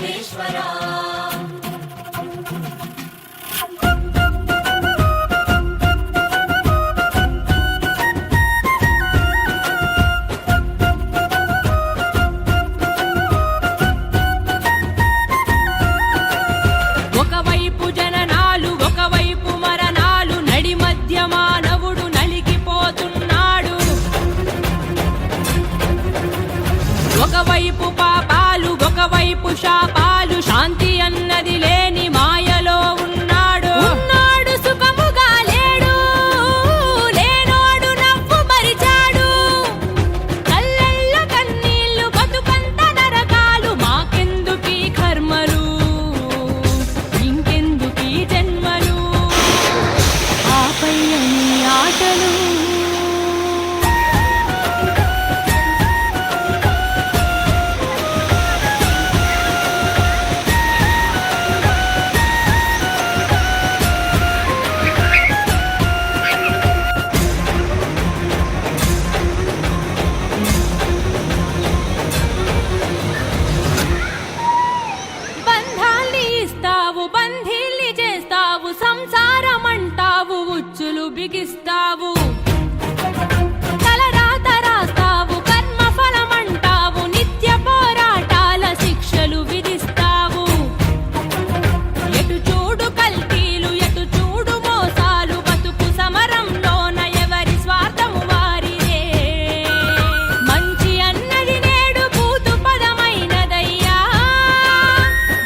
విశ్వేశ్వరా ఒకవైపు పాపాలు ఒకవైపు శాపాలు శాంతి అన్నది లేని మాయలో ఉన్నాడు సుఖముగా లేడు లేనోడు నవ్వు మరిచాడు కళ్ళల్లో కన్నీళ్లు బతుకంత నరకాలు మాకెందుకీ కర్మలు ఇంకెందుకీ జన్మలు ఆపై అని ఆటలు బంధీల్ని చేస్తావు సంసారం అంటావు ఉచ్చులు బిగిస్తావు తలరాత రాస్తావు కర్మ ఫలమంటావు నిత్య పోరాటాల శిక్షలు విధిస్తావు ఎటు చూడు కల్తీలు ఎటు చూడు మోసాలు బతుకు సమరంలోన ఎవరి స్వార్థము వారిదే మంచి అన్నది నేడు పూతు పదమైనదయ్యా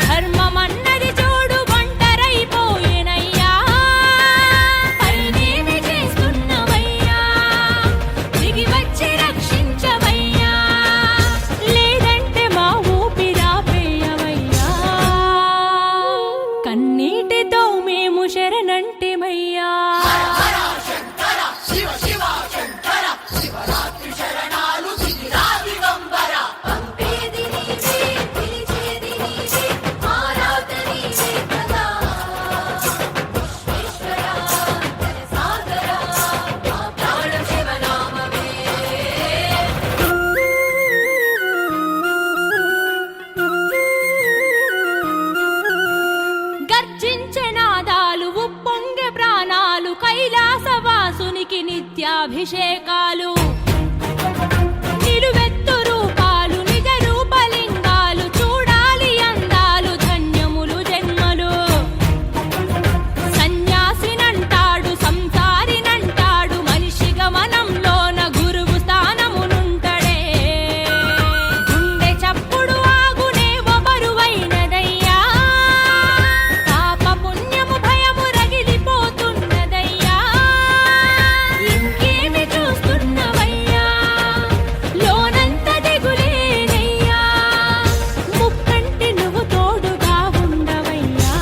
ధర్మం అన్నది చూడు ఒంటరైపోయేనయ్యా పైనేమి చేస్తున్నవయ్యా దిగి వచ్చి రక్షించవయ్యా లేదంటే మా ఊపిరాపేయవయ్యా కన్నీటితో మేము శరణంటిమయ్యా పంపేది నీవే పిలిచేది నీవే ఆరాధ నీవే కదా విశ్వేశ్వరా సాగరా మా ప్రాణం శివనామమే గర్జించే నాదాలు ఉప్పొంగె ప్రాణాలు కైలాసవాసునికి నిత్యాభిషేకాలు నిలువెత్తు రూపాలు నిజ రూపలింగాలు చూడాలి అందాలు ధన్యములు జన్మలు సన్యాసినంటాడు సంసారినంటాడు మనిషి గమనంలోన గురువు స్థానమునుంటడే గుండె చప్పుడు ఆగునే బరువైనదయ్యా పాప పుణ్యము భయము రగిలిపోతున్నదయ్యా ఇంకేమి చూస్తున్నవయ్యా లోనంత దిగులేనయ్యా ముక్కంటి నువ్వు తోడుగా ఉండవయ్యా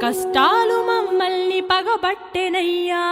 కష్టాలు మమ్మల్ని పగబట్టెనయ్యా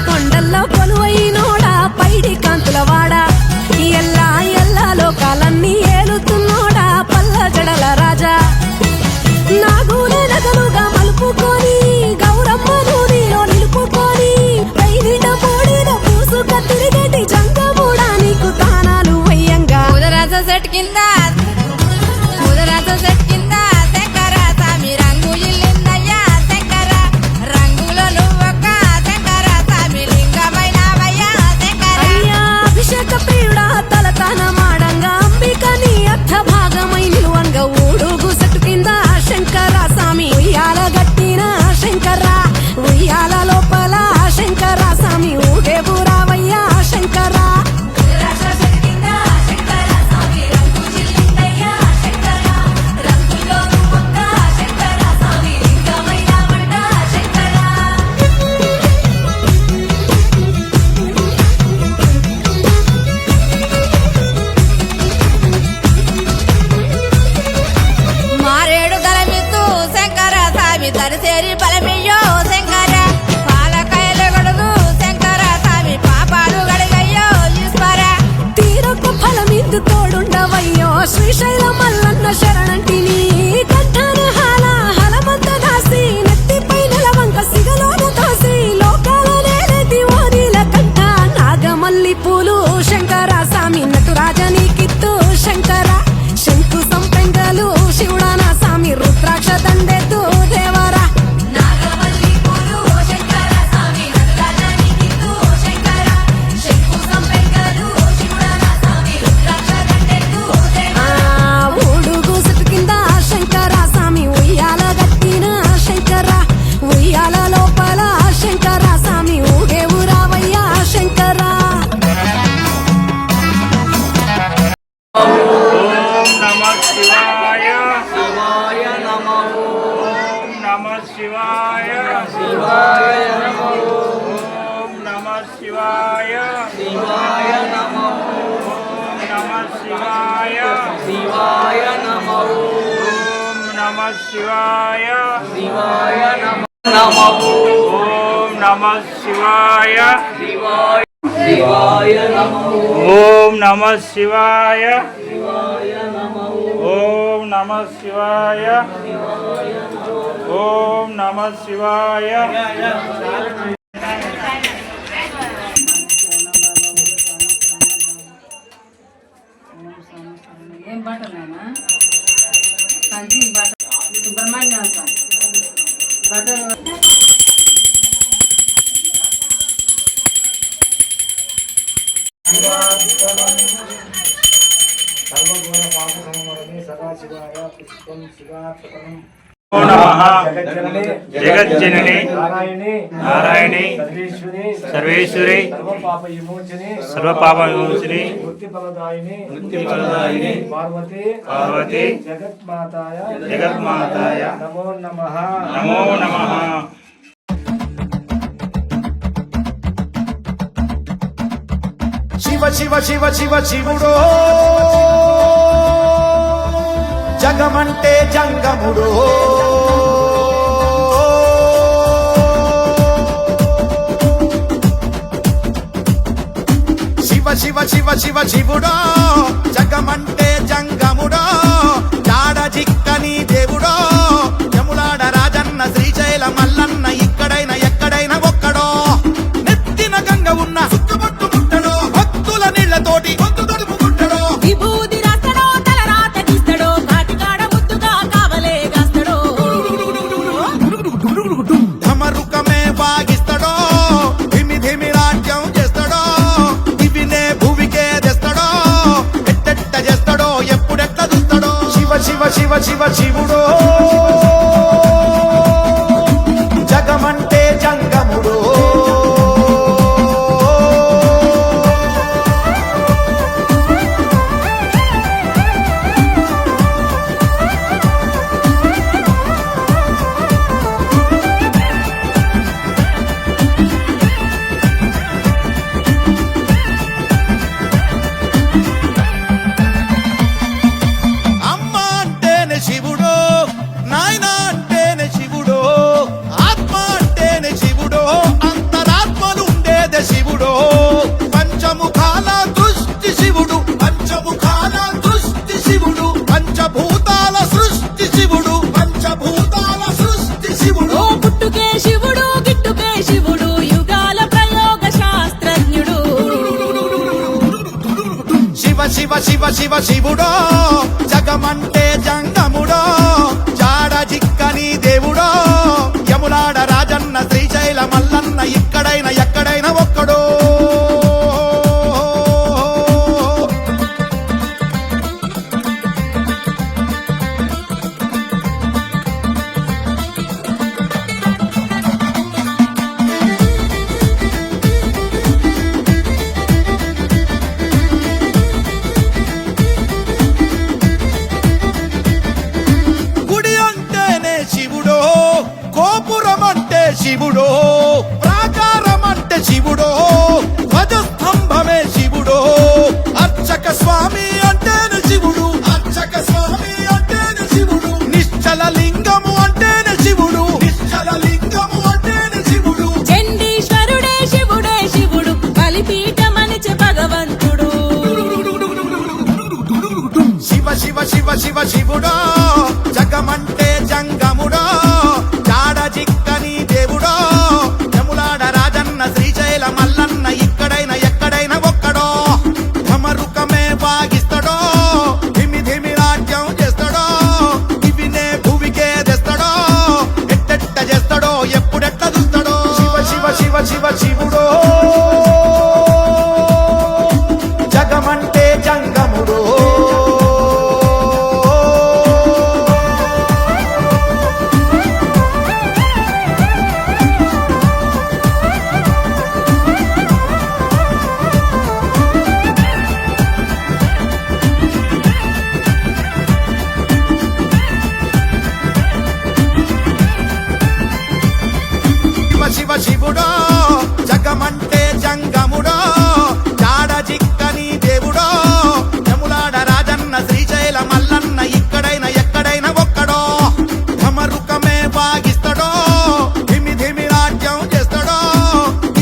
కొండల్లో కొలువైనోడా పైడి కాంతుల వాడా ఎల్లా ఎల్లా లోకాలన్నీ ఏలుతున్నోడా పల్ల జడల రాజా నాగూనే నగలుగా మలుపుకొని గౌరమ్మను నీలో నిలుపుకొని పైన మూడిన పూసుక తిరిగేటి జంగమూడా నీకు తానాలు వయ్యంగా ముదరాజ సెట్ కింద శంకర సామి రంగు ఇల్లిందయ్యా శంకర రంగులో నువ్వొక్క శంకర సామి లింగమైనవయ్యా శంకర అయ్యా అభిషేక ప్రియుడా తలతాన మాడంగా అంబిక నీకు తోడుండవయ్యో శ్రీశైల మల్లన్న శరణంటిని కంఠాన హాల హలమంత దాసి నెత్తిపై నెలవంక సిగలోన దాసి లోకాల నేలటి ఓరిల కంఠ నాగమల్లి పూలు శంకర స్వామి నటురాజనీకిత్తు శంకర శంకు సంపెంగలు శివుడాన స్వామి రుద్రాక్ష దండెత్తు దేవరా నాగవల్లి పూలు శంకర స్వామి నటరాజనీకిత్తు శంకర శంకు సంపెంగలు శివుడాన స్వామి రుద్రాక్ష దండెత్తు దేవరా ఊడుగు చెట్టు కింద శంకర స్వామి ఉయ్యాల గట్టిన శంకర ఉయ్యాల లోపల శంకర స్వామి ఊగే ఊరావయ్యా శంకర ఓం నమః శివాయ శివాయ నమః ఓం నమః శివాయ శివాయ నమః ఓం నమః శివాయ శివాయ నమః ఓం నమః శివాయ శివాయ నమః ఓం నమః శివాయ శివాయ నమః ఓం నమః శివాయ శివాయ శివాయ నమః ఓం నమః శివాయ ఓం నమః శివాయ ఓం నమః శివాయ ఏం బట్టలు నాయనా సంచి బట్ట సుబ్రహ్మణ్యం బట్టలు ఓం నమః జగజ్జనని నారాయణి సర్వేశ్వరి సర్వపాప విమోచని ముక్తిఫలదాయిని పార్వతి జగన్మాతాయ నమో నమః శివ శివ శివ శివ శివుడో జగమంటే జంగముడో శివ శివ శివ శివ శివుడో జగమంటే జంగముడో జాడ జిక్కని దేవుడో యములాడ రాజన్న శ్రీశైల మల్లన్న ఇక్కడైనా ఎక్కడైనా ఒక్కడో నెత్తిన గంగ ఉన్న సుక్కబొట్టు ముట్టడో భక్తుల నీళ్లతోటి పొద్దు తడుపు ముట్టడో విభూది రాస్తడో తల రాత గీస్తడో కాటికాడ ముద్దుగా కావలే గాస్తడో ధమరుకమే వాగిస్తడో ధిమి ధిమి రాజ్యం చేస్తాడో ఇవినే భూమికే తెస్తాడో ఎట్టెట్ట చేస్తాడో ఎప్పుడెట్ట చూస్తాడో శివ శివ శివ శివ శివుడో జగమంటే జంగముడో అమ్మ అంటేనే శివుడో నాయన అంటేనే శివుడో ఆత్మ అంటేనే శివుడో అంతరాత్మలు ఉండేదే శివుడో పంచముఖాల దృష్టి శివుడు పంచముఖాల దృష్టి శివుడు పంచభూతాల సృష్టి శివుడు పంచభూతాల సృష్టి శివుడు ఓ పుట్టుకే శివుడు గిట్టుకే శివుడు యుగాల ప్రయోగ శాస్త్రజ్ఞుడు శివ శివ శివ శివ శివుడో జగమంటే జంగముడో జాడ జిక్కని దేవుడో యములాడ రాజన్న శ్రీశైల మల్లన్న ఇక్కడైనా ఎక్కడైనా ఒక్కడో గుడి అంటేనే శివుడో గోపురం అంటే శివుడో ప్రాకారం అంటే శివుడో ధ్వజస్తంభమే శివుడో అర్చక స్వామి అంటేనే శివుడు అర్చక స్వామి అంటేనే శివుడు నిశ్చల లింగము అంటేనే శివుడు నిశ్చల లింగము అంటేనే శివుడు చండీశ్వరుడే శివుడే శివుడు బలిపీఠమనిచే భగవంతుడు శివ శివ శివ శివుడో జగమంటే జంగముడో జాడ జిక్కని దేవుడో యములాడ రాజన్న శ్రీశైల మల్లన్న ఇక్కడైనా ఎక్కడైనా ఒక్కడో ఢమరుకమే వాగిస్తాడో ధిమి ధిమి రాజ్యం చేస్తాడో ఇవినే భువికే తెస్తాడో ఎట్టెట్ట చేస్తాడో ఎప్పుడెట్ట చూస్తాడో శివ శివ శివ శివ శివుడో జగమంటే జంగముడో శివ శివుడో జగమంటే జంగముడో జాడ జిక్కని దేవుడో యములాడ రాజన్న శ్రీశైల మల్లన్న ఇక్కడైనా ఎక్కడైనా ఒక్కడో ఢమరుకమే వాగిస్తాడో ధిమి ధిమి రాజ్యం చేస్తాడో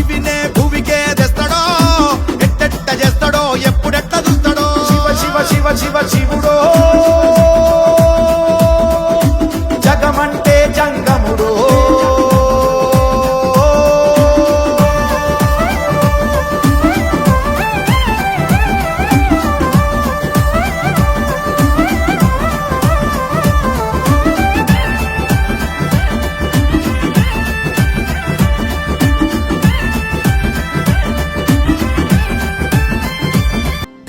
ఇవినే భువికే తెస్తాడో ఎట్టెట్ట చేస్తాడో ఎప్పుడెట్ట చూస్తాడో శివ శివ శివ శివ శివుడో జగమంటే జంగముడో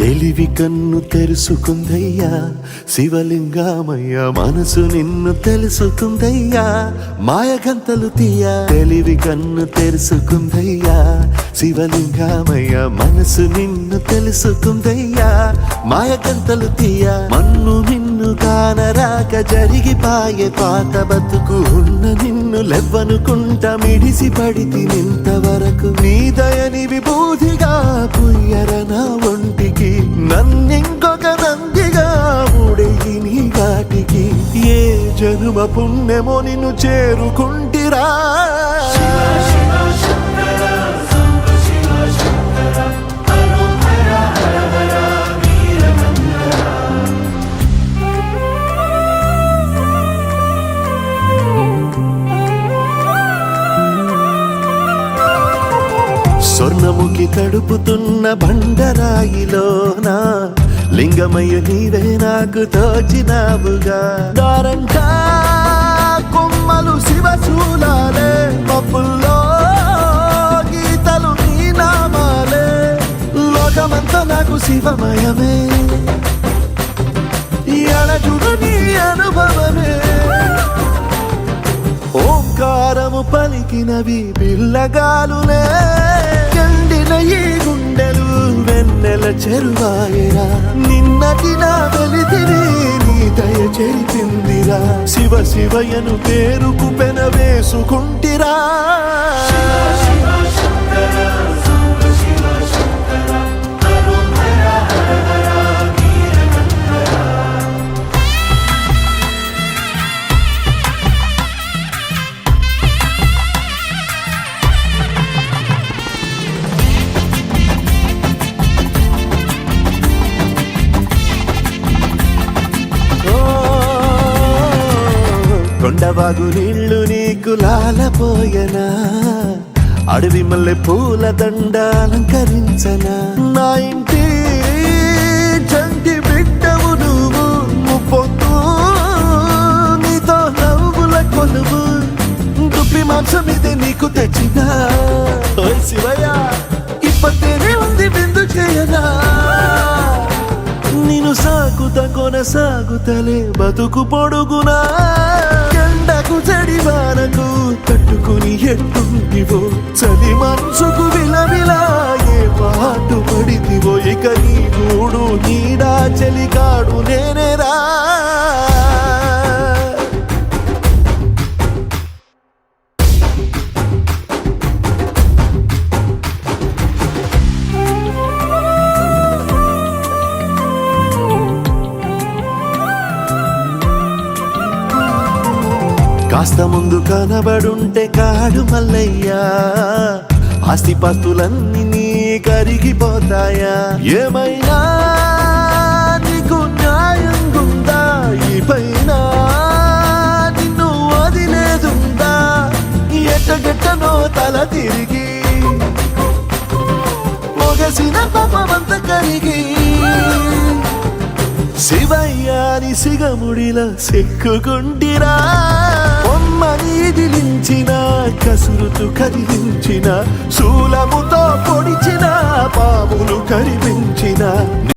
తెలివి కన్ను తెరుసుకుందయ్యా శివలింగమయ్య మనసు నిన్ను తెలుసుకుందయ్యా మాయగంతలు తీయ తెలివి కన్ను తెరుసుకుందయ్యా శివలింగమయ్య మనసు నిన్ను తెలుసుకుందయ్యా మాయగంతలు తీయ మన్ను నిన్ను కానరాక జరిగిపాయే పాత బతుకు ఉన్న నిన్ను లెవ్వనుకుంటా మిడిసి పడితి నింతవరకు నీ దయని విభూతిగా పుయ్యరన ఒంటికి నన్నింకొక నందిగా ఊడేయి నీ ఘాటికి ఏ జనుమ పుణ్యమో నిన్ను చేరుకుంటిరా స్వర్ణముఖి తడుపుతున్న బండరాయిలోనా లింగమయ్య నీవే నాకు తోచినావుగా దారంటా కొమ్మలు శివశూలాలే మబ్బుల్లో గీతలు నీ నామాలే లోకమంతా నాకు శివమయమే ఎడజుడు నీ అనుభవమే ఓంకారము పలికినవి పిల్లగాలునే ఎండిన ఈ గుండెలు వెన్నెల చెరువాయరా నిన్నటి నా వెలితిని నీ దయ చెరిపిందిరా శివ శివయను పేరుకు పెన వేసుకుంటిరా కొండవాగు నీళ్లు నీకు లాలపోయనా అడవి మల్లె పూల దండ అలంకరించనా నా ఇంటి చంటి బిడ్డవు నువ్వు ముప్పొద్దు నీతో నవ్వుల కొలువు దుప్పి మాంసం ఇదే నీకు తెచ్చినా ఓ శివయ్య ఇప్పటినే ఉంది బిందు చేయనా నిన్ను సాగుత కొనసాగుతలే బతుకు పొడుగునా ఎండకు చెడివానకు తట్టుకుని ఎట్టుంటివో చలి మనసుకు విలవిలా ఏ పాటు పడితివో ఇక నీ గూడు నీడా చలికాడు నేనేరా కాస్త ముందు కనబడుంటే కాడు మల్లయ్యా ఆస్తిపాస్తులన్నీ నీ కరిగిపోతాయా ఏమైనా నీకు న్యాయం ఎట్లనో తల తిరిగి ఒగసిన పాపమంత కరిగి శివయ్యాని సిగముడిలా సిక్కుకుంటిరా బొమ్మని దిలించిన కసురుతు కదిలించిన శూలముతో పొడిచిన పాములు కరిపించిన